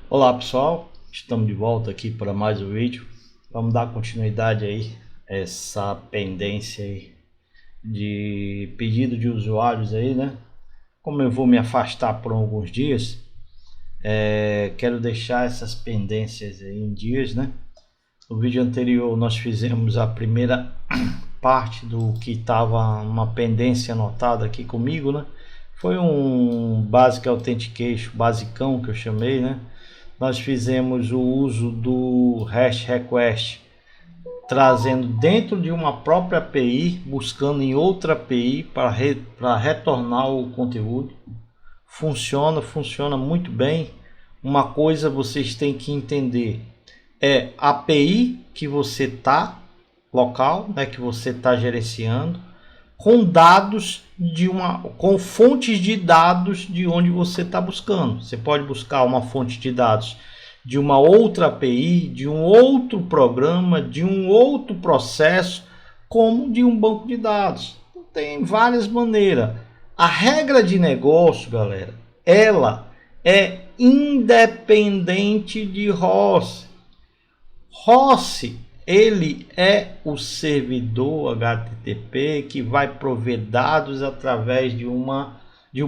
Olá pessoal, estamos de volta aqui para mais um vídeo. Vamos dar continuidade aí a essa pendência aí de pedido de usuários aí, né? Como eu vou me afastar por alguns dias, quero deixar essas pendências aí em dias, né? No vídeo anterior nós fizemos a primeira parte do que estava uma pendência anotada aqui comigo, né? Foi um Basic Authentication, basicão que eu chamei, né? Nós fizemos o uso do hash request, trazendo dentro de uma própria API, buscando em outra API para retornar o conteúdo. Funciona muito bem. Uma coisa vocês têm que entender é a API que você está local, né, que você está gerenciando, com dados com fontes de dados de onde você está buscando. Você pode buscar uma fonte de dados de uma outra API, de um outro programa, de um outro processo, como de um banco de dados. Tem várias maneiras. A regra de negócio, galera, ela é independente de ROS. ROS, ele é o servidor HTTP que vai prover dados através de um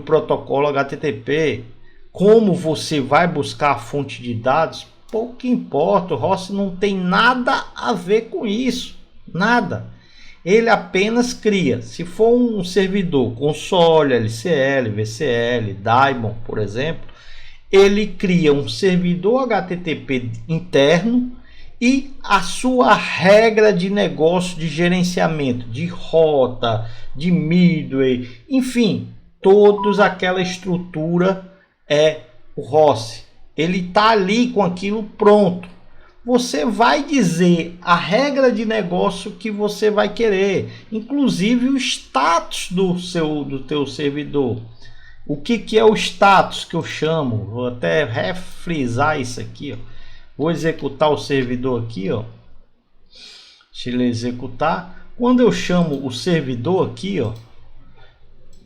protocolo HTTP. Como você vai buscar a fonte de dados, pouco importa. O ROS não tem nada a ver com isso, nada. Ele apenas cria. Se for um servidor console, LCL, VCL, Daemon, por exemplo, ele cria um servidor HTTP interno e a sua regra de negócio de gerenciamento, de rota, de midway, enfim, toda aquela estrutura é o ROS. Ele está ali com aquilo pronto. Você vai dizer a regra de negócio que você vai querer, inclusive o status do teu servidor. O que é o status que eu chamo? Vou até refrisar isso aqui, ó. Vou executar o servidor aqui, ó. Deixa ele executar. Quando eu chamo o servidor aqui,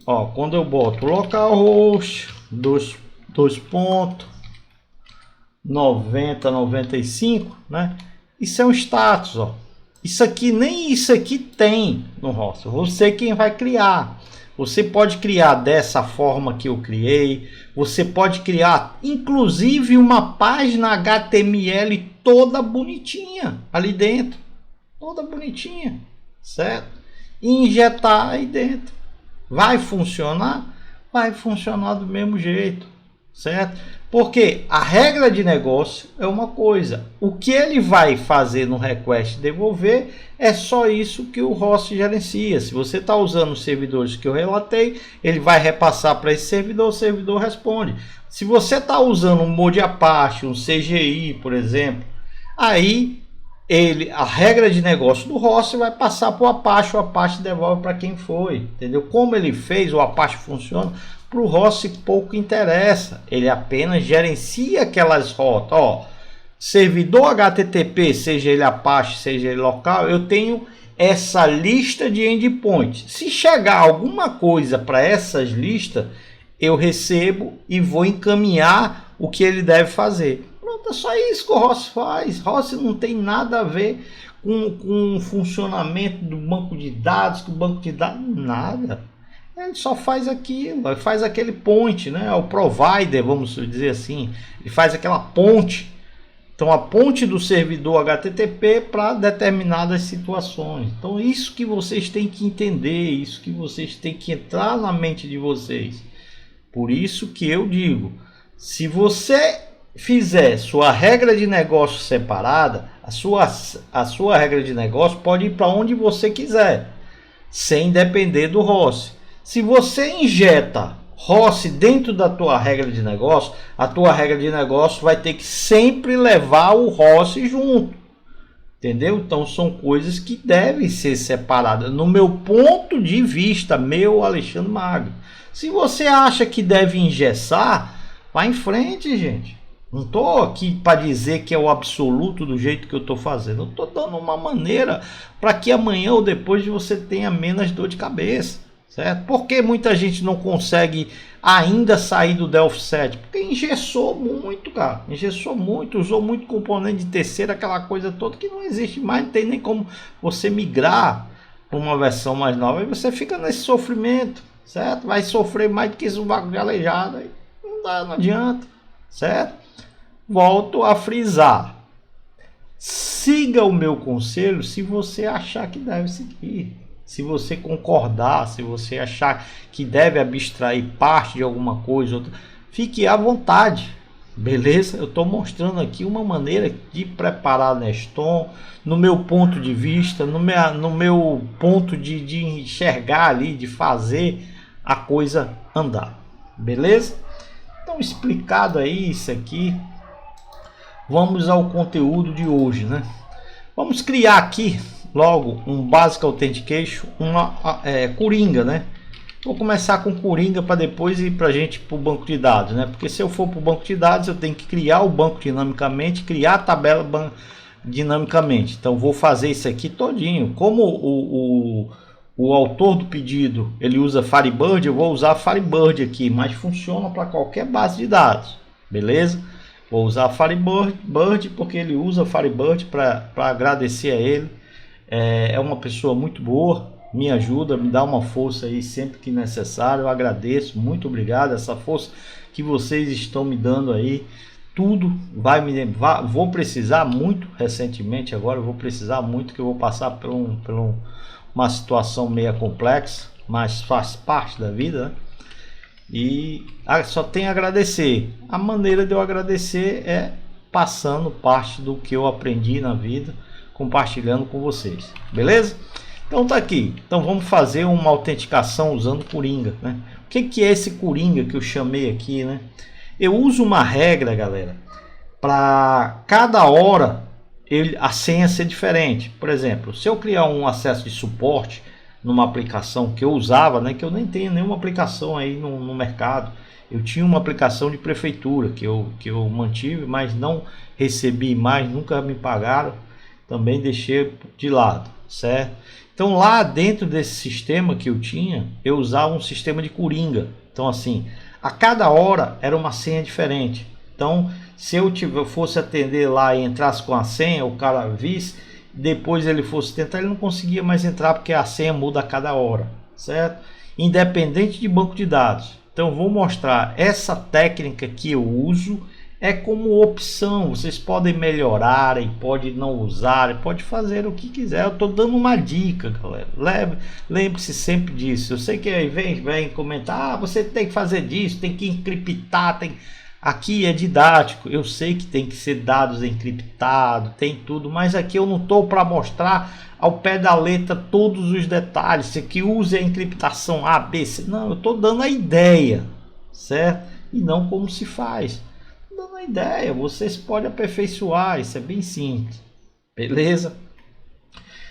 ó, quando eu boto localhost 2.90.95, né? Isso é um status, ó. Isso aqui, nem isso aqui tem no ROS. Você quem vai criar. Você pode criar dessa forma que eu criei. Você pode criar, inclusive, uma página HTML toda bonitinha ali dentro. Toda bonitinha, certo? E injetar aí dentro. Vai funcionar? Vai funcionar do mesmo jeito, certo? Porque a regra de negócio é uma coisa. O que ele vai fazer no request devolver é só isso que o host gerencia. Se você está usando os servidores que eu relatei, ele vai repassar para esse servidor, o servidor responde. Se você está usando um Mod Apache, um CGI, por exemplo, aí a regra de negócio do host vai passar para o Apache devolve para quem foi, entendeu? Como ele fez, o Apache funciona. Para o ROS pouco interessa, ele apenas gerencia aquelas rotas. Ó, servidor HTTP, seja ele Apache, seja ele local, eu tenho essa lista de endpoints. Se chegar alguma coisa para essas listas, eu recebo e vou encaminhar o que ele deve fazer. Pronto, é só isso que o ROS faz. ROS não tem nada a ver com o funcionamento do banco de dados, com o banco de dados, nada. Ele só faz aquilo, faz aquele ponte, né? O provider, vamos dizer assim, ele faz aquela ponte. Então a ponte do servidor HTTP para determinadas situações. Então isso que vocês têm que entender, isso que vocês têm que entrar na mente de vocês. Por isso que eu digo, se você fizer sua regra de negócio separada, a sua regra de negócio pode ir para onde você quiser, sem depender do ROS. Se você injeta ROS dentro da tua regra de negócio, a tua regra de negócio vai ter que sempre levar o ROS junto. Entendeu? Então são coisas que devem ser separadas. No meu ponto de vista, meu Alexandre Magno. Se você acha que deve engessar, vá em frente, gente. Não estou aqui para dizer que é o absoluto do jeito que eu estou fazendo. Eu estou dando uma maneira para que amanhã ou depois você tenha menos dor de cabeça. certo? Por que muita gente não consegue ainda sair do Delphi 7? Porque engessou muito, cara. Engessou muito, usou muito componente de terceira, aquela coisa toda que não existe mais. Não tem nem como você migrar para uma versão mais nova. E você fica nesse sofrimento, certo? Vai sofrer mais do que esse bagulho de aleijado. Aí não dá, não adianta, certo? Volto a frisar. Siga o meu conselho se você achar que deve seguir. Se você concordar, se você achar que deve abstrair parte de alguma coisa, outra, fique à vontade, beleza? Eu estou mostrando aqui uma maneira de preparar Neston, no meu ponto de vista, no meu ponto de enxergar ali, de fazer a coisa andar, beleza? Então, explicado aí isso aqui, vamos ao conteúdo de hoje, né? Vamos criar aqui logo um Basic Authentication, uma Coringa, né? Vou começar com Coringa para depois ir para a gente para o banco de dados, né? Porque se eu for para o banco de dados, eu tenho que criar o banco dinamicamente, criar a tabela dinamicamente. Então vou fazer isso aqui todinho. Como o autor do pedido ele usa Firebird, eu vou usar Firebird aqui, mas funciona para qualquer base de dados, beleza? Vou usar Firebird porque ele usa Firebird para agradecer a ele. É uma pessoa muito boa, me ajuda, me dá uma força aí sempre que necessário. Eu agradeço, muito obrigado. Essa força que vocês estão me dando aí, tudo vou precisar muito recentemente. Agora eu vou precisar muito, que eu vou passar por uma situação meio complexa, mas faz parte da vida, né? E só tenho a agradecer. A maneira de eu agradecer é passando parte do que eu aprendi na vida, compartilhando com vocês, beleza? Então tá aqui. Então vamos fazer uma autenticação usando Coringa, né? O que é esse Coringa que eu chamei aqui, né? Eu uso uma regra, galera, para cada hora a senha ser diferente. Por exemplo, se eu criar um acesso de suporte numa aplicação que eu usava, né, que eu nem tenho nenhuma aplicação aí no mercado. Eu tinha uma aplicação de prefeitura que eu mantive, mas não recebi mais, nunca me pagaram, também deixei de lado, certo? Então lá dentro desse sistema que eu tinha, eu usava um sistema de Coringa. Então assim, a cada hora era uma senha diferente. Então se eu fosse atender lá e entrasse com a senha, o cara visse, depois ele fosse tentar, ele não conseguia mais entrar porque a senha muda a cada hora, certo? Independente de banco de dados. Então vou mostrar essa técnica que eu uso, é como opção. Vocês podem melhorar e pode não usar, pode fazer o que quiser. Eu estou dando uma dica, galera. Lembre-se sempre disso. Eu sei que aí vem comentar, você tem que fazer disso, tem que encriptar, Aqui é didático, eu sei que tem que ser dados encriptados, tem tudo, mas aqui eu não estou para mostrar ao pé da letra todos os detalhes, se que use a encriptação A, B, C, não, eu estou dando a ideia, certo? E não como se faz, estou dando a ideia, vocês podem aperfeiçoar, isso é bem simples, beleza?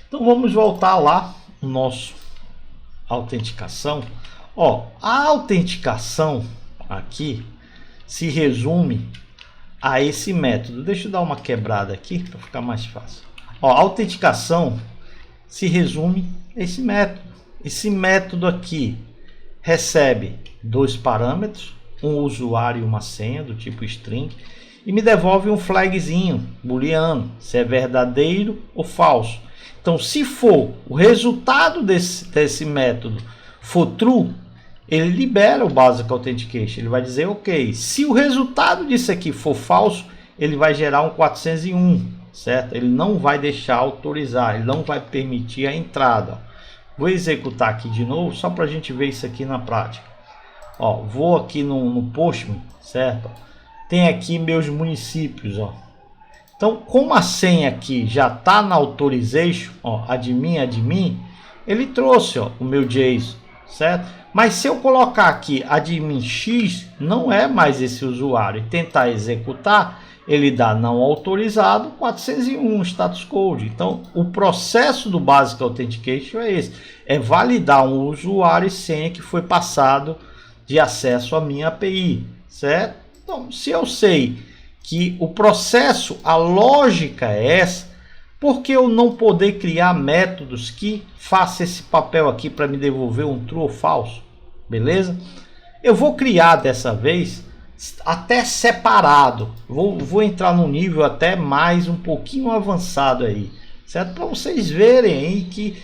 Então vamos voltar lá no nosso autenticação. Ó, a autenticação aqui se resume a esse método. Deixa eu dar uma quebrada aqui para ficar mais fácil. Ó, a autenticação se resume a esse método. Esse método aqui recebe dois parâmetros, um usuário e uma senha do tipo string, e me devolve um flagzinho booleano, se é verdadeiro ou falso. Então, se for o resultado desse método for true, ele libera o Basic Authentication, ele vai dizer ok. Se o resultado disso aqui for falso, ele vai gerar um 401, certo? Ele não vai deixar autorizar, ele não vai permitir a entrada. Vou executar aqui de novo, só para a gente ver isso aqui na prática. Ó, vou aqui no Postman, certo? Tem aqui meus municípios, ó. Então, como a senha aqui já está na authorization, ó, admin, ele trouxe, ó, o meu JSON, certo? Mas se eu colocar aqui admin X, não é mais esse usuário, e tentar executar, ele dá não autorizado 401 status code. Então o processo do Basic Authentication é esse, é validar um usuário e senha que foi passado de acesso à minha API, certo? Então se eu sei que o processo, a lógica é essa, Por que eu não poder criar métodos que façam esse papel aqui para me devolver um true ou falso? Beleza? Eu vou criar dessa vez até separado. Vou entrar num nível até mais um pouquinho avançado aí, certo? Para vocês verem aí que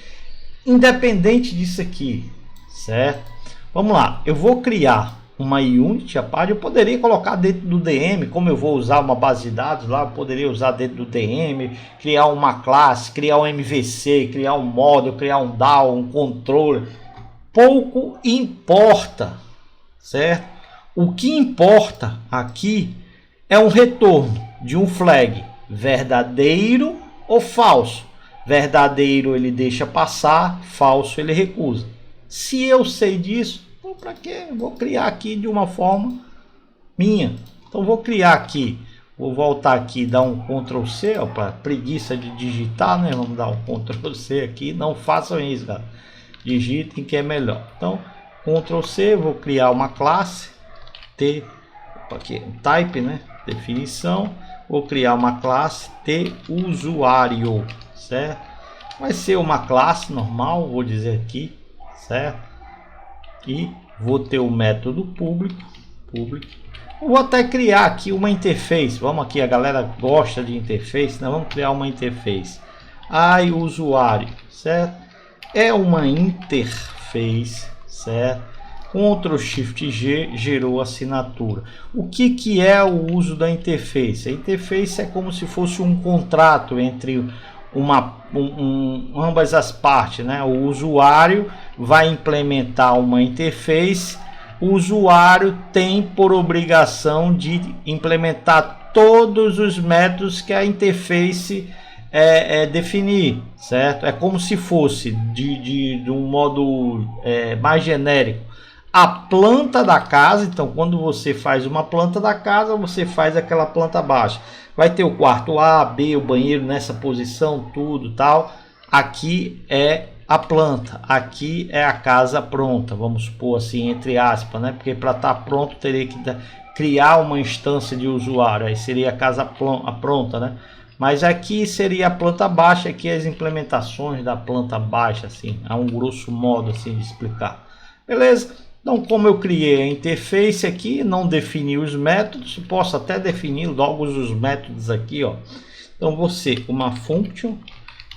independente disso aqui, certo? Vamos lá, eu vou criar uma Unity, a parte eu poderia colocar dentro do DM, como eu vou usar uma base de dados lá, eu poderia usar dentro do DM, criar uma classe, criar um MVC, criar um módulo, criar um DAO, um controller. Pouco importa, certo? O que importa aqui é um retorno de um flag verdadeiro ou falso. Verdadeiro ele deixa passar, falso ele recusa. Se eu sei disso, para que vou criar aqui de uma forma minha? Então vou criar aqui, vou voltar aqui, dar um Ctrl C para preguiça de digitar, né? Vamos dar um Ctrl C aqui, não façam isso, galera. Digitem que é melhor. Então Ctrl C, vou criar uma classe T aqui, type, né? Definição. Vou criar uma classe T usuário, certo? Vai ser uma classe normal, vou dizer aqui, certo? E vou ter o método público. Eu vou até criar aqui uma interface. Vamos aqui, a galera gosta de interface, né? Vamos criar uma interface. Usuário, certo? É uma interface, certo? Ctrl Shift G gerou assinatura. O que é o uso da interface? A interface é como se fosse um contrato entre ambas as partes, né? O usuário vai implementar uma interface, o usuário tem por obrigação de implementar todos os métodos que a interface definir, certo? É como se fosse de um modo mais genérico a planta da casa. Então quando você faz uma planta da casa, você faz aquela planta baixa, vai ter o quarto A, B, o banheiro nessa posição, tudo tal. Aqui é a planta, aqui é a casa pronta, vamos supor assim, entre aspas, né? Porque para estar pronto teria que criar uma instância de usuário, aí seria a casa pronta, né? Mas aqui seria a planta baixa, aqui as implementações da planta baixa, assim, a um grosso modo assim de explicar. Beleza? Então, como eu criei a interface aqui, não defini os métodos, posso até definir logo os métodos aqui, ó. Então, vou ser uma function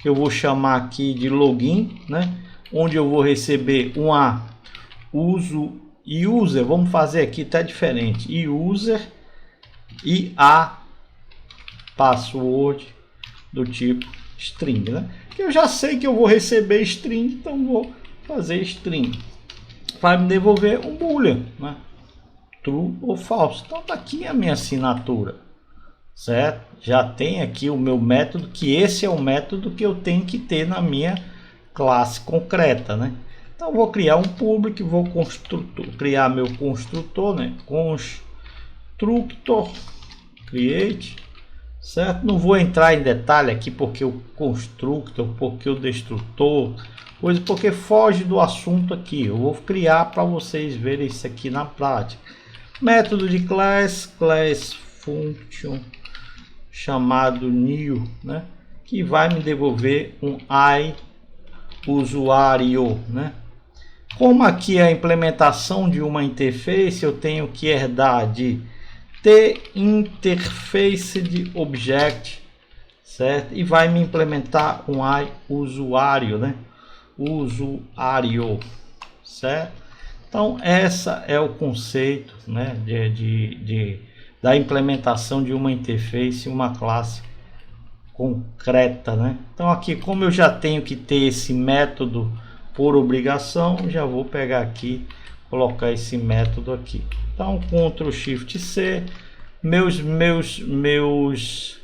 que eu vou chamar aqui de login, né? Onde eu vou receber uma user, vamos fazer aqui tá diferente, user e a password do tipo string, né? Que eu já sei que eu vou receber string, então vou fazer string. Vai me devolver um boolean, né? True ou falso. Então tá aqui a minha assinatura, certo? Já tem aqui o meu método, que esse é o método que eu tenho que ter na minha classe concreta, né? Então vou criar um public, vou criar meu construtor, né? Constructor create, certo? Não vou entrar em detalhe aqui porque o constructor, porque o destrutor, coisa, porque foge do assunto aqui. Eu vou criar para vocês verem isso aqui na prática. Método de class function chamado new, né? Que vai me devolver um usuário, né? Como aqui é a implementação de uma interface, eu tenho que herdar de interface de object, certo? E vai me implementar um usuário, né? Usuário, certo? Então essa é o conceito, né, da implementação de uma interface, uma classe concreta, né? Então aqui, como eu já tenho que ter esse método por obrigação, já vou pegar aqui, colocar esse método aqui. Então Ctrl Shift C, meus métodos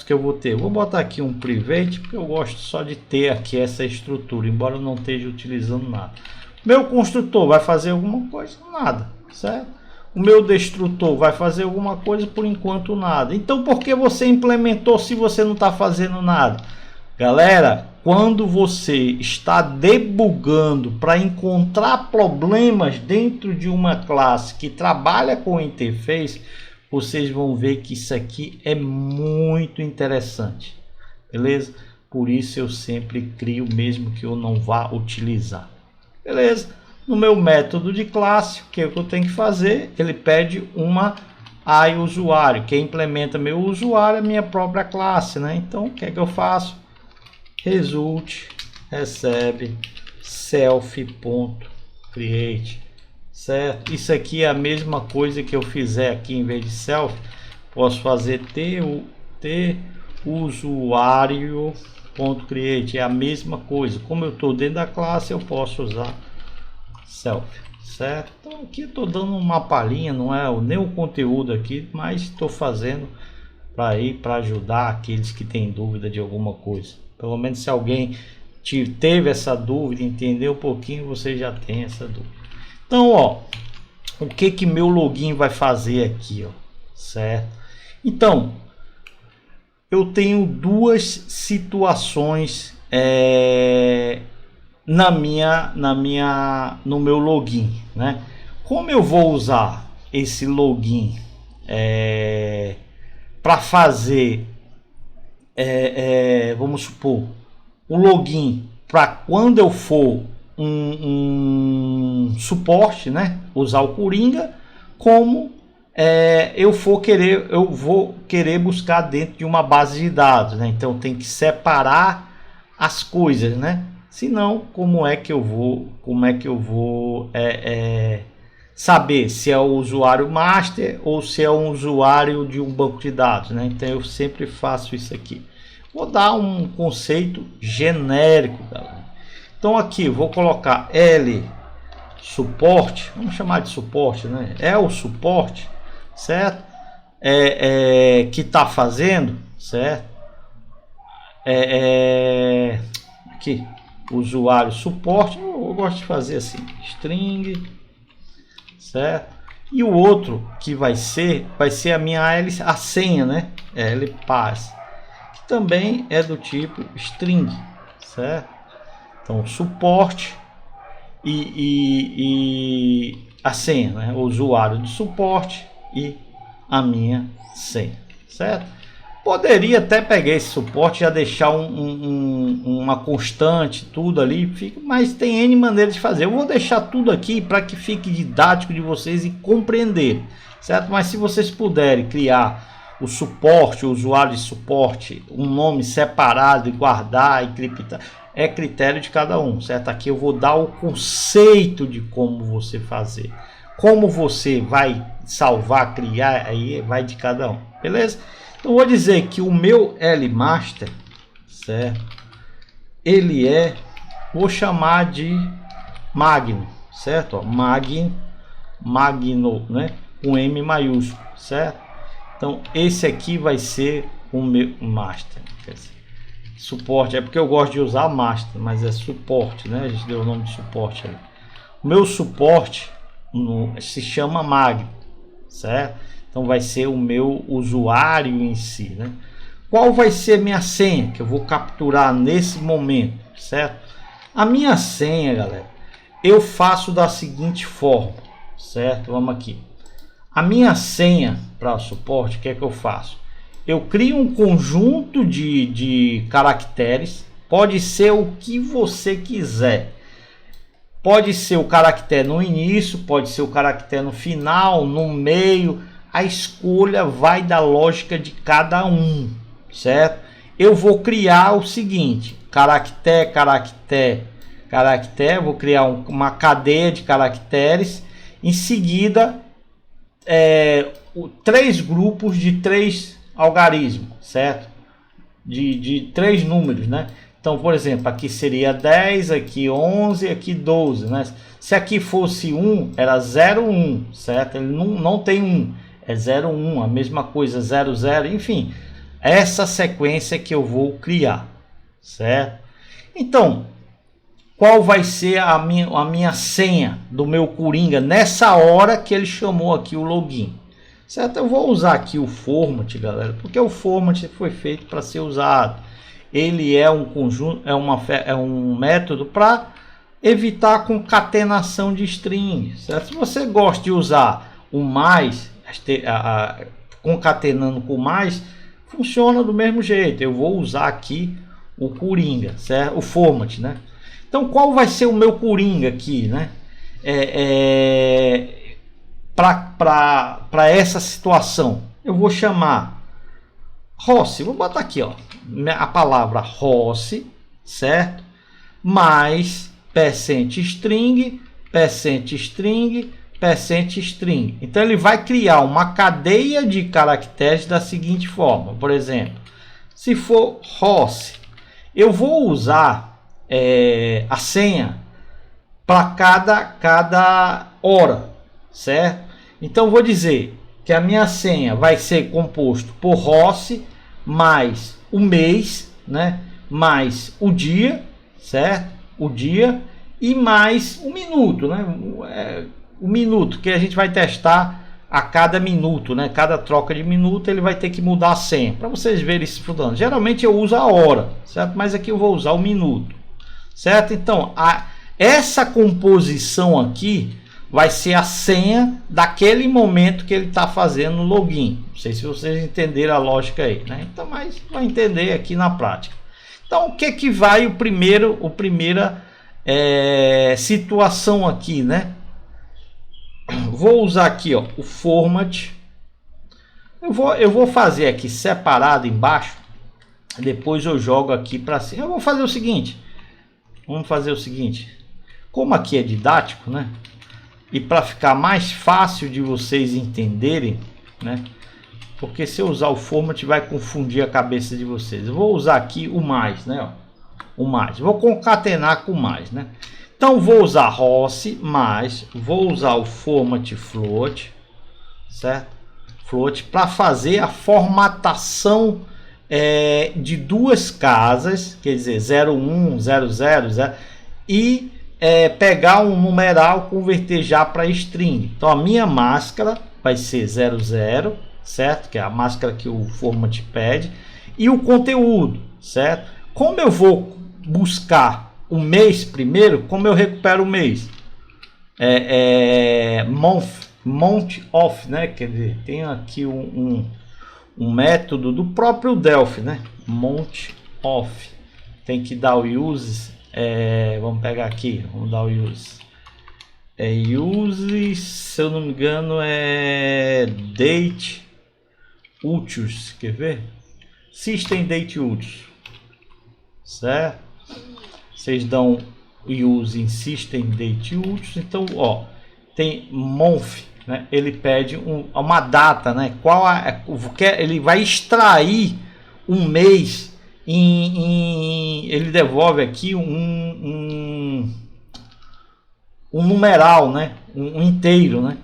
que eu vou ter, vou botar aqui um private, porque eu gosto só de ter aqui essa estrutura, embora eu não esteja utilizando nada. Meu construtor vai fazer alguma coisa? Nada, certo? O meu destrutor vai fazer alguma coisa? Por enquanto nada. Então por que você implementou se você não está fazendo nada? Galera, quando você está debugando para encontrar problemas dentro de uma classe que trabalha com interface, vocês vão ver que isso aqui é muito interessante, beleza? Por isso eu sempre crio mesmo que eu não vá utilizar, beleza? No meu método de classe, o que eu tenho que fazer? Ele pede uma usuário. Quem implementa meu usuário é minha própria classe, né? Então o que é que eu faço? Result recebe self.create, certo? Isso aqui é a mesma coisa que eu fizer aqui. Em vez de self, posso fazer t usuário.create, é a mesma coisa. Como eu estou dentro da classe, eu posso usar self, certo? Então aqui eu estou dando uma palhinha, não é nem o conteúdo aqui, mas estou fazendo para ajudar aqueles que têm dúvida de alguma coisa. Pelo menos se alguém teve essa dúvida, entender um pouquinho, você já tem essa dúvida. Então, ó, o que meu login vai fazer aqui, ó, certo? Então, eu tenho duas situações no meu login, né? Como eu vou usar esse login para fazer, vamos supor, o login para quando eu for um suporte, né? Usar o Coringa, como eu vou querer buscar dentro de uma base de dados, né? Então tem que separar as coisas, né? Senão, como é que eu vou saber se é o usuário master ou se é um usuário de um banco de dados, né? Então eu sempre faço isso aqui. Vou dar um conceito genérico, galera. Então aqui eu vou colocar L suporte, vamos chamar de suporte, né? É o suporte, certo? Que está fazendo, certo? Aqui, usuário suporte, eu gosto de fazer assim, string, certo? E o outro que vai ser a senha, né? LPass, que também é do tipo string, certo? Então suporte e a senha, né? O usuário de suporte e a minha senha, certo? Poderia até pegar esse suporte e já deixar uma constante, tudo ali, mas tem N maneiras de fazer. Eu vou deixar tudo aqui para que fique didático de vocês e compreender, certo? Mas se vocês puderem criar o suporte, o usuário de suporte, um nome separado e guardar e criptar, é critério de cada um, certo? Aqui eu vou dar o conceito de como você fazer. Como você vai salvar, criar, aí vai de cada um, beleza? Então vou dizer que o meu LMaster, certo? Ele vou chamar de Magno, certo? Ó, Magno, né? Com M maiúsculo, certo? Então esse aqui vai ser o meu master. Quer dizer, suporte é porque eu gosto de usar master, mas é suporte, né? A gente deu o nome de suporte ali. O meu suporte se chama Magno, certo? Então vai ser o meu usuário em si, né? Qual vai ser minha senha que eu vou capturar nesse momento, certo? A minha senha, galera, eu faço da seguinte forma, certo? Vamos aqui. A minha senha para o suporte, o que é que eu faço? Eu crio um conjunto de caracteres, pode ser o que você quiser. Pode ser o caractere no início, pode ser o caractere no final, no meio. A escolha vai da lógica de cada um, certo? Eu vou criar o seguinte: caractere, vou criar uma cadeia de caracteres. Em seguida, 3 grupos de 3 algarismos, certo? De 3 números, né? Então, por exemplo, aqui seria 10, aqui 11, aqui 12, né? Se aqui fosse 1, era 0, 1, certo? Ele não tem 1, é 0, 1, a mesma coisa, 0, 0, enfim. Essa sequência que eu vou criar, certo? Então, qual vai ser a minha senha do meu Coringa nessa hora que ele chamou aqui o login, certo? Eu vou usar aqui o format, galera, porque o format foi feito para ser usado. Ele é um conjunto, é um método para evitar concatenação de strings, certo? Se você gosta de usar o mais, concatenando com mais, funciona do mesmo jeito. Eu vou usar aqui o coringa, certo? O format, né? Então, qual vai ser o meu coringa aqui, né? Para essa situação, eu vou chamar Rossi, vou botar aqui, ó, a palavra Rossi, certo? Mais %string, %string, %string. Então ele vai criar uma cadeia de caracteres da seguinte forma. Por exemplo, se for Rossi, eu vou usar a senha para cada hora, certo? Então vou dizer que a minha senha vai ser composto por Rossi mais o mês, né? Mais o dia, certo? O dia e mais o minuto, né? O minuto que a gente vai testar a cada minuto, né? Cada troca de minuto ele vai ter que mudar a senha para vocês verem isso funcionando. Geralmente eu uso a hora, certo? Mas aqui eu vou usar o minuto, certo? Então essa composição aqui vai ser a senha daquele momento que ele está fazendo o login. Não sei se vocês entenderam a lógica aí, né? Então, mas vai entender aqui na prática. Então, o que vai a primeira situação aqui, né? Vou usar aqui, ó, o format. Eu vou fazer aqui separado embaixo. Depois eu jogo aqui para cima. Eu vou fazer o seguinte. Vamos fazer o seguinte. Como aqui é didático, né? E para ficar mais fácil de vocês entenderem, né? Porque se eu usar o format vai confundir a cabeça de vocês. Eu vou usar aqui o mais, né? Ó, o mais. Vou concatenar com mais, né? Então vou usar Rossi mais, vou usar o format float, certo? Float para fazer a formatação de duas casas, quer dizer 01, 00, 0 e pegar um numeral, converter já para string. Então a minha máscara vai ser 00, certo? Que é a máscara que o format pede, e o conteúdo, certo? Como eu vou buscar o mês primeiro, como eu recupero o mês? Month of, né? Quer dizer, tem aqui um método do próprio Delphi, né? Month of. Tem que dar o use. Vamos pegar aqui, vamos dar o use. Use, se eu não me engano, date utils. Quer ver? System date utils, certo? Vocês dão use em system date utils. Então, ó, tem month, né? Ele pede uma data, né? Ele vai extrair um mês. Ele devolve aqui um numeral, né? Um inteiro, né?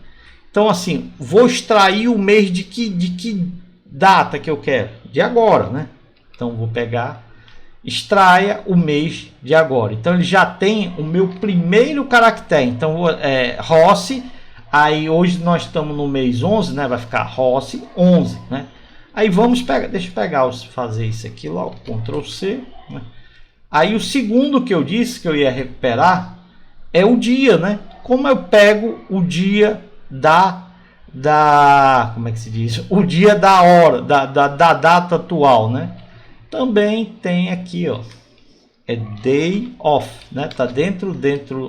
Então assim, vou extrair o mês de que data que eu quero? De agora, né? Então vou pegar, extraia o mês de agora. Então ele já tem o meu primeiro caractere. Então Rossi, aí hoje nós estamos no mês 11, né? Vai ficar Rossi 11, né? Aí vamos pegar, deixa eu fazer isso aqui logo, Ctrl C, né? Aí o segundo que eu disse que eu ia recuperar é o dia, né? Como eu pego o dia como é que se diz? O dia da hora, da data atual, né? Também tem aqui, ó, day off, né? Tá dentro,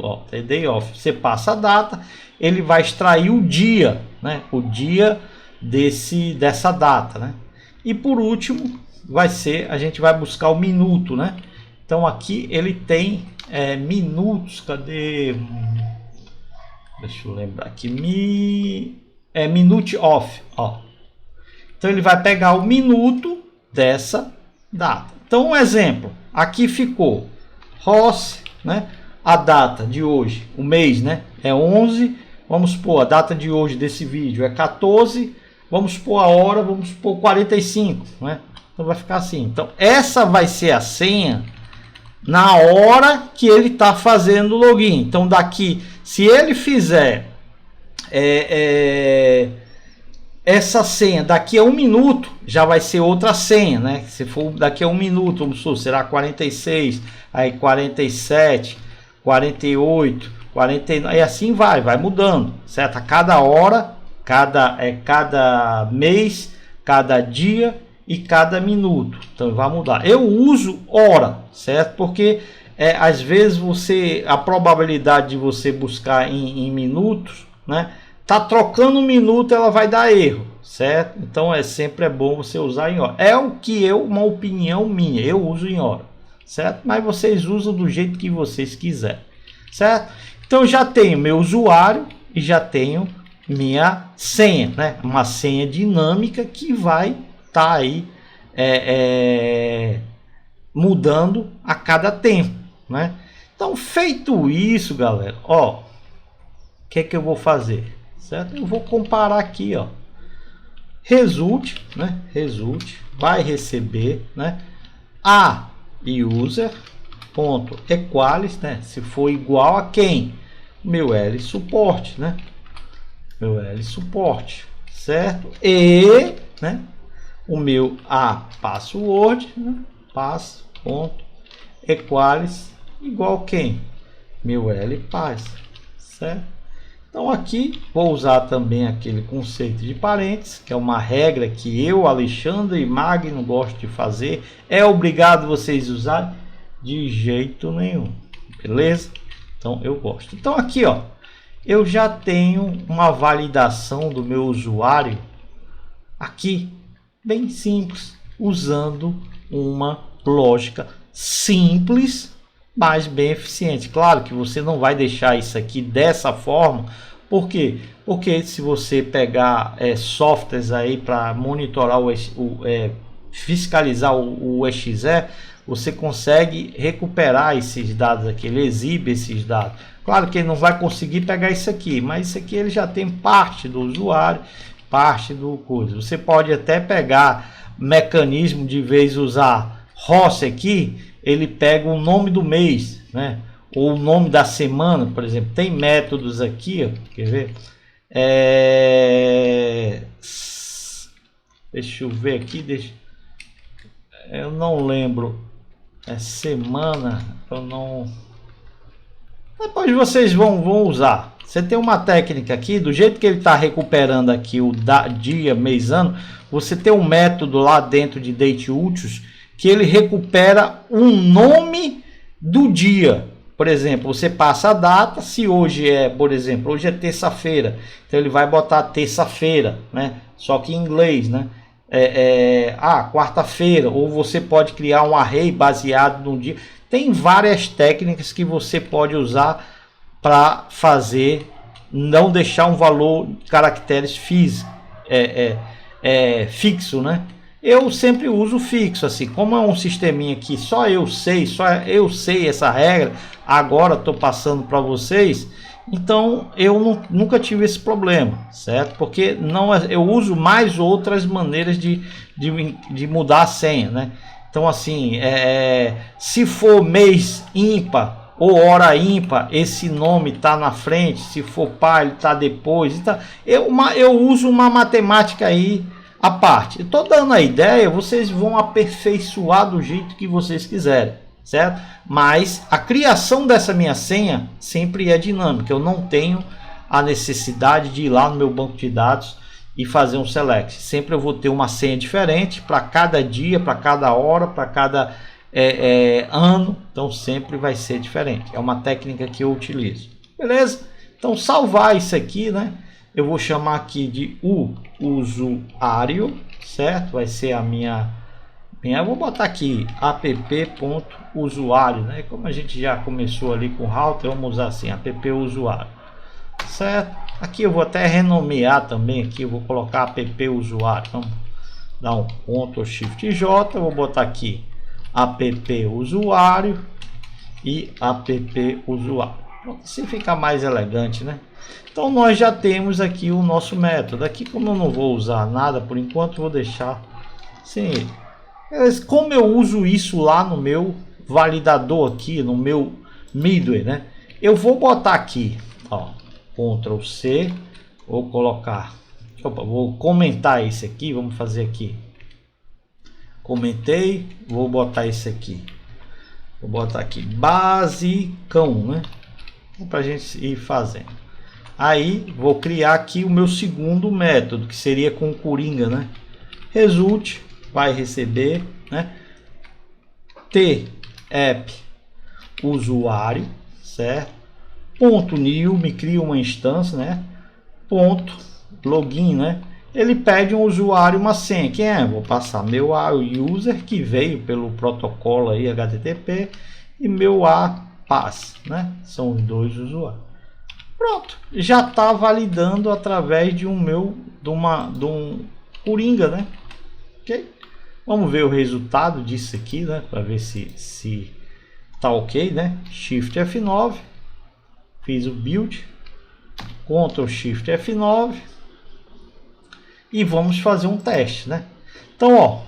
ó, é day off. Você passa a data, ele vai extrair o dia, né? O dia dessa data, né? E por último a gente vai buscar o minuto, né? Então aqui ele tem minutos, cadê? Deixa eu lembrar aqui, minute off, ó. Então ele vai pegar o minuto dessa data. Então um exemplo, aqui ficou Rossi, né? A data de hoje, o mês, né? É 11, vamos supor, a data de hoje desse vídeo é 14, vamos pôr a hora, vamos pôr 45, né? Então vai ficar assim. Então essa vai ser a senha na hora que ele está fazendo o login. Então daqui, se ele fizer essa senha daqui a 1 minuto, já vai ser outra senha, né? Se for daqui a 1 minuto, vamos supor, será 46, aí 47, 48, 49, e assim vai mudando, certo? A cada hora cada mês, cada dia e cada minuto. Então vai mudar. Eu uso hora, certo? Porque às vezes a probabilidade de você buscar em minutos, né? Tá trocando um minuto, ela vai dar erro, certo? Então sempre bom você usar em hora. É o que uma opinião minha, eu uso em hora, certo? Mas vocês usam do jeito que vocês quiserem, certo? Então já tenho meu usuário e já tenho minha senha, né? Uma senha dinâmica que vai estar aí mudando a cada tempo, né? Então feito isso, galera, ó, o que é que eu vou fazer, certo? Eu vou comparar aqui, ó, result, né? Result vai receber, né? A user.equalis, né? Se for igual a quem? Meu L suporte, né? Meu L suporte, certo? E, né? O meu password, né? Pass.equalis igual a quem? Meu L pass, certo? Então aqui vou usar também aquele conceito de parênteses, que é uma regra que eu, Alexandre e Magno gosto de fazer. É obrigado vocês usarem? De jeito nenhum, beleza? Então eu gosto. Então aqui, ó, eu já tenho uma validação do meu usuário aqui, bem simples, usando uma lógica simples, mas bem eficiente. Claro que você não vai deixar isso aqui dessa forma. Por quê? Porque se você pegar softwares aí para monitorar fiscalizar o EXE, você consegue recuperar esses dados aqui, ele exibe esses dados. Claro que ele não vai conseguir pegar isso aqui, mas isso aqui ele já tem parte do usuário, parte do coisa. Você pode até pegar mecanismo, de vez usar ROS aqui, ele pega o nome do mês, né? Ou o nome da semana, por exemplo. Tem métodos aqui, ó, quer ver? Deixa eu ver aqui, eu não lembro. Semana, eu não. Depois vocês vão usar. Você tem uma técnica aqui, do jeito que ele está recuperando aqui o dia, mês, ano, você tem um método lá dentro de DateUtils que ele recupera um nome do dia. Por exemplo, você passa a data, se hoje por exemplo, hoje é terça-feira, então ele vai botar terça-feira, né? Só que em inglês, né? Quarta-feira, ou você pode criar um array baseado no dia. Tem várias técnicas que você pode usar para fazer, não deixar um valor de caracteres físico, fixo, né? Eu sempre uso fixo, assim, como é um sisteminha que só eu sei essa regra, agora estou passando para vocês, então eu nunca tive esse problema, certo? Porque eu uso mais outras maneiras de mudar a senha, né? Então assim, se for mês ímpar ou hora ímpar, esse nome está na frente, se for par, ele está depois. Então, eu uso uma matemática aí à parte. Eu estou dando a ideia, vocês vão aperfeiçoar do jeito que vocês quiserem, certo? Mas a criação dessa minha senha sempre é dinâmica. Eu não tenho a necessidade de ir lá no meu banco de dados e fazer um select. Sempre eu vou ter uma senha diferente para cada dia, para cada hora, para cada ano. Então sempre vai ser diferente. É uma técnica que eu utilizo. Beleza? Então salvar isso aqui, né? Eu vou chamar aqui de usuário, certo? Vai ser a minha eu vou botar aqui app.usuário, né? Como a gente já começou ali com o router, vamos usar assim, app.usuário, certo? Aqui eu vou até renomear também, aqui eu vou colocar app.usuário. Vamos dar um Ctrl Shift J, eu vou botar aqui app.usuário e app.usuário. Assim fica mais elegante, né? Então nós já temos aqui o nosso método. Aqui, como eu não vou usar nada por enquanto, vou deixar sem ele. Como eu uso isso lá no meu validador aqui, no meu middleware, né? Eu vou botar aqui, ó, Ctrl C, vou colocar, vou comentar esse aqui, vamos fazer aqui. Comentei, vou botar esse aqui. Vou botar aqui basicão, né? Para a gente ir fazendo. Aí vou criar aqui o meu segundo método, que seria com o Coringa, né? Result vai receber, né? T-app usuário, certo? Ponto new, me cria uma instância, né? Ponto login, né? Ele pede um usuário e uma senha. Quem é? Vou passar meu user, que veio pelo protocolo aí HTTP, e meu pass, né? São os dois usuários. Pronto, já está validando através de um Coringa, né? Ok? Vamos ver o resultado disso aqui, né? Para ver se tá ok, né? Shift F9, fiz o build, Ctrl Shift F9 e vamos fazer um teste, né? Então, ó,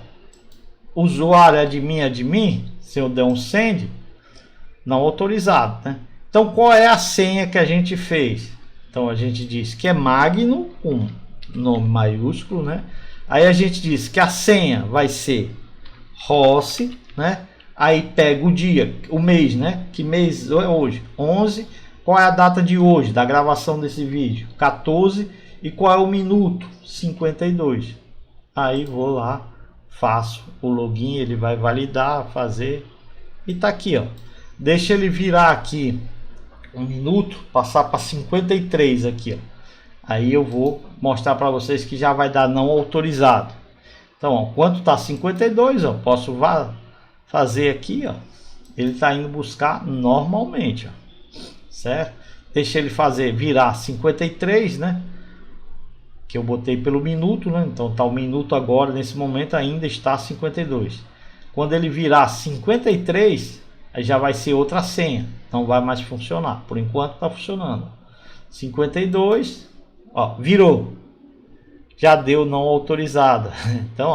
usuário admin, se eu der um send, não autorizado, né? Então, qual é a senha que a gente fez? Então, a gente diz que é Magno, com nome maiúsculo, né? Aí a gente diz que a senha vai ser Rossi, né? Aí pega o dia, o mês, né? Que mês é hoje? 11. Qual é a data de hoje, da gravação desse vídeo? 14. E qual é o minuto? 52. Aí vou lá, faço o login, ele vai validar, fazer. E tá aqui, ó. Deixa ele virar aqui um minuto, passar para 53 aqui, ó. Aí eu vou mostrar para vocês que já vai dar não autorizado. Então, ó, quanto tá 52, ó, posso fazer aqui, ó. Ele tá indo buscar normalmente, ó. Certo? Deixa ele virar 53, né? Que eu botei pelo minuto, né? Então tá o minuto agora, nesse momento ainda está 52. Quando ele virar 53, aí já vai ser outra senha, não vai mais funcionar. Por enquanto está funcionando. 52, ó, virou. Já deu não autorizada. Então,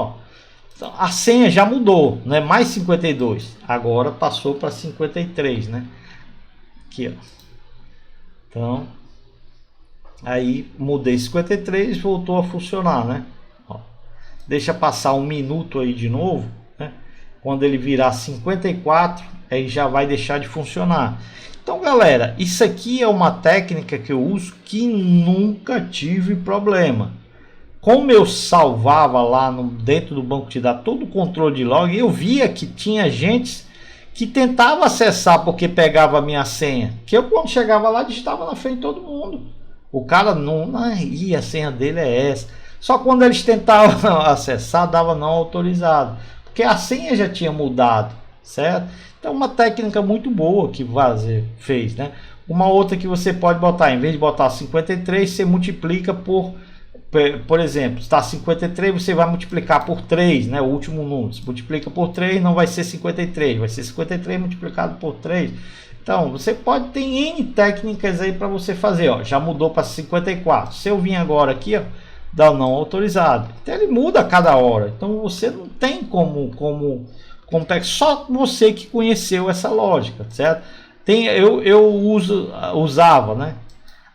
ó, a senha já mudou, não é mais 52. Agora passou para 53, né? Aqui, ó. Então, aí mudei 53, voltou a funcionar, né? Ó, deixa passar um minuto aí de novo, né? Quando ele virar 54, aí já vai deixar de funcionar. Então, galera, isso aqui é uma técnica que eu uso que nunca tive problema. Como eu salvava lá dentro do banco de dados todo o controle de log, eu via que tinha gente que tentava acessar porque pegava a minha senha. Que eu, quando chegava lá, digitava na frente de todo mundo. O cara não ia, a senha dele é essa. Só quando eles tentavam acessar, dava não autorizado. Porque a senha já tinha mudado, certo? Então, uma técnica muito boa que fez, né? Uma outra que você pode botar, em vez de botar 53, você multiplica por exemplo, está 53, você vai multiplicar por 3, né? O último número. Se multiplica por 3, não vai ser 53, vai ser 53 multiplicado por 3. Então, você pode ter N técnicas aí para você fazer, ó. Já mudou para 54. Se eu vim agora aqui, ó, dá o não autorizado. Então, ele muda a cada hora. Então, você não tem como só você que conheceu essa lógica, certo? Eu usava, né?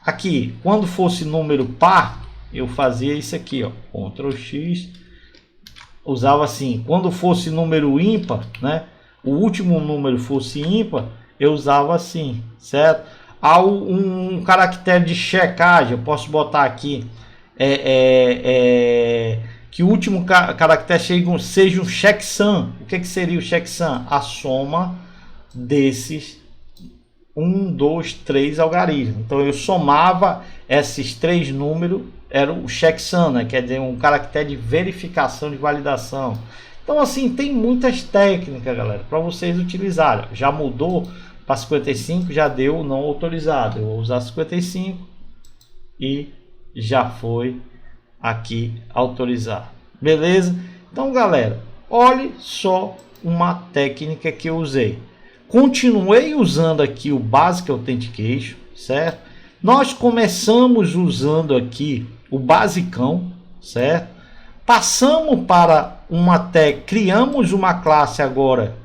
Aqui, quando fosse número par, eu fazia isso aqui, ó, Ctrl X, usava assim. Quando fosse número ímpar, né? O último número fosse ímpar, eu usava assim, certo? Há um caractere de checagem, eu posso botar aqui que o último caractere seja um checksum. O que seria o checksum? A soma desses 1, 2, 3 algarismos. Então eu somava esses 3 números, era o checksum, né? Quer dizer, um caractere de verificação, de validação. Então, assim, tem muitas técnicas, galera, para vocês utilizarem. Já mudou para 55, já deu não autorizado. Eu vou usar 55 e já foi aqui autorizar. Beleza? Então, galera, olhe só uma técnica que eu usei. Continuei usando aqui o Basic Authentication, certo? Nós começamos usando aqui o basicão, certo? Passamos para criamos uma classe agora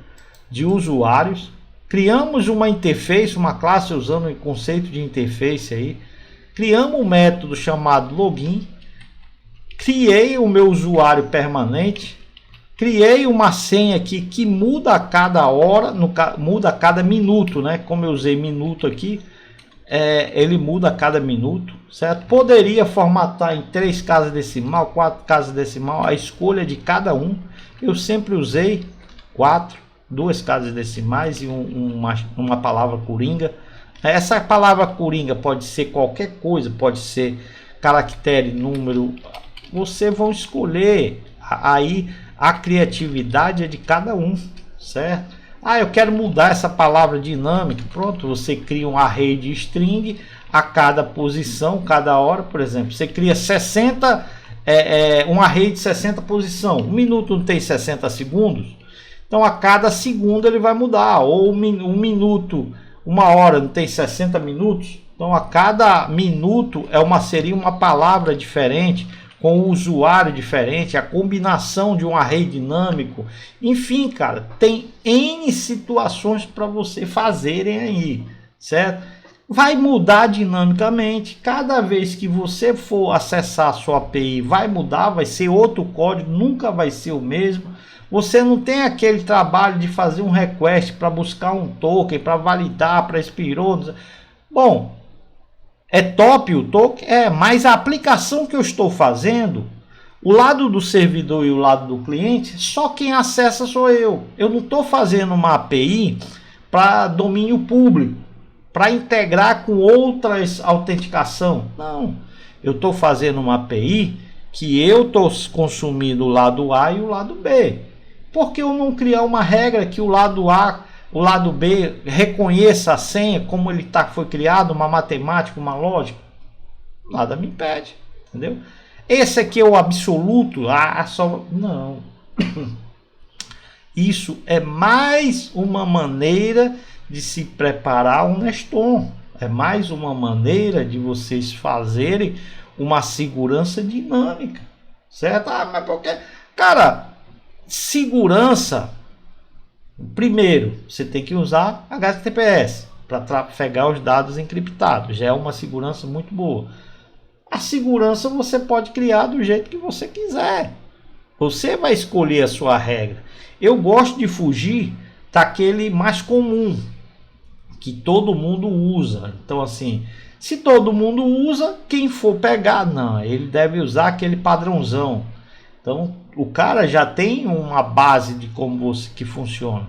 de usuários, criamos uma interface, uma classe usando o conceito de interface aí, criamos um método chamado login, criei o meu usuário permanente, criei uma senha aqui que muda a cada hora, muda a cada minuto, né? Como eu usei minuto aqui, ele muda a cada minuto, certo? Poderia formatar em 3 casas decimal, 4 casas decimal, a escolha de cada um. Eu sempre usei 4, 2 casas decimais e uma palavra coringa. Essa palavra coringa pode ser qualquer coisa, pode ser caractere, número. Você vão escolher, aí a criatividade é de cada um, certo? Ah, eu quero mudar essa palavra dinâmica. Pronto, você cria um array de string a cada posição, cada hora, por exemplo. Você cria 60, um array de 60 posição. Um minuto não tem 60 segundos? Então a cada segundo ele vai mudar. Ou um minuto, uma hora não tem 60 minutos? Então a cada minuto seria uma palavra diferente, com o usuário diferente, a combinação de um array dinâmico. Enfim, cara, tem N situações para você fazerem aí, certo? Vai mudar dinamicamente. Cada vez que você for acessar a sua API, vai mudar, vai ser outro código, nunca vai ser o mesmo. Você não tem aquele trabalho de fazer um request para buscar um token, para validar, para expirou. Bom, é top o token? Mas a aplicação que eu estou fazendo, o lado do servidor e o lado do cliente, só quem acessa sou eu. Eu não estou fazendo uma API para domínio público, para integrar com outras autenticação. Não, eu estou fazendo uma API que eu estou consumindo o lado A e o lado B. Por que eu não criar uma regra que o lado A, o lado B reconheça a senha como ele foi criado, uma matemática, uma lógica? Nada me impede, entendeu? Esse aqui é o absoluto, não. Isso é mais uma maneira de se preparar um Neston. É mais uma maneira de vocês fazerem uma segurança dinâmica, certo? Mas por quê? Cara, segurança. Primeiro, você tem que usar HTTPS para trafegar os dados encriptados. Já é uma segurança muito boa. A segurança você pode criar do jeito que você quiser. Você vai escolher a sua regra. Eu gosto de fugir daquele mais comum, que todo mundo usa. Então, assim, se todo mundo usa, quem for pegar, não, ele deve usar aquele padrãozão. Então, o cara já tem uma base de como que funciona.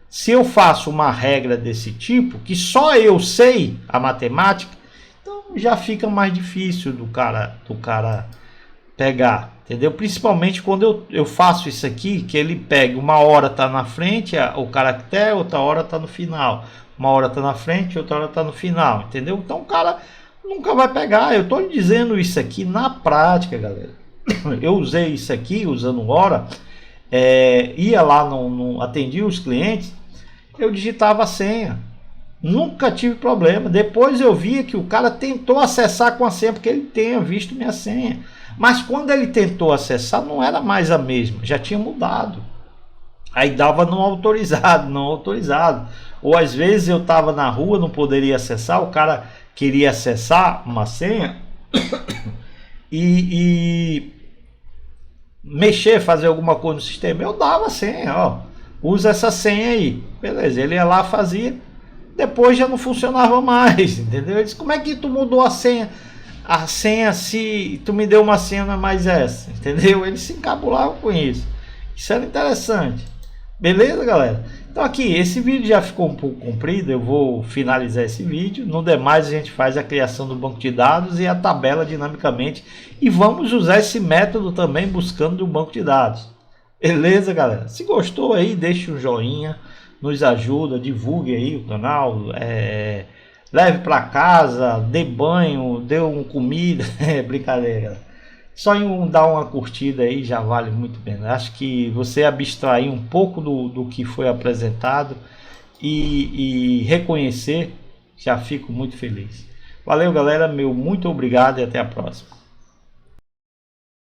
Se eu faço uma regra desse tipo, que só eu sei a matemática, então já fica mais difícil do cara pegar, entendeu? Principalmente quando eu faço isso aqui, que ele pega, uma hora está na frente o caractere, outra hora está no final. Uma hora está na frente, outra hora está no final, entendeu? Então o cara nunca vai pegar. Eu estou lhe dizendo isso aqui na prática, galera. Eu usei isso aqui, usando hora, ia lá, atendia os clientes, eu digitava a senha, nunca tive problema. Depois eu via que o cara tentou acessar com a senha, porque ele tinha visto minha senha, mas quando ele tentou acessar, não era mais a mesma, já tinha mudado. Aí dava não autorizado, ou às vezes eu estava na rua, não poderia acessar, o cara queria acessar uma senha e mexer, fazer alguma coisa no sistema, eu dava a senha, ó, usa essa senha aí, beleza, ele ia lá, fazia, depois já não funcionava mais, entendeu? Ele disse, como é que tu mudou a senha se tu me deu uma senha, não é mais essa, entendeu? Ele se encabulava com isso era interessante, beleza, galera? Então aqui, esse vídeo já ficou um pouco comprido, eu vou finalizar esse vídeo. No demais a gente faz a criação do banco de dados e a tabela dinamicamente, e vamos usar esse método também buscando do banco de dados, beleza, galera? Se gostou aí, deixe um joinha, nos ajuda, divulgue aí o canal, leve para casa, dê banho, dê comida, brincadeira, galera. Só em dar uma curtida aí já vale muito bem. Acho que você abstrair um pouco do que foi apresentado e reconhecer, já fico muito feliz. Valeu, galera, muito obrigado e até a próxima.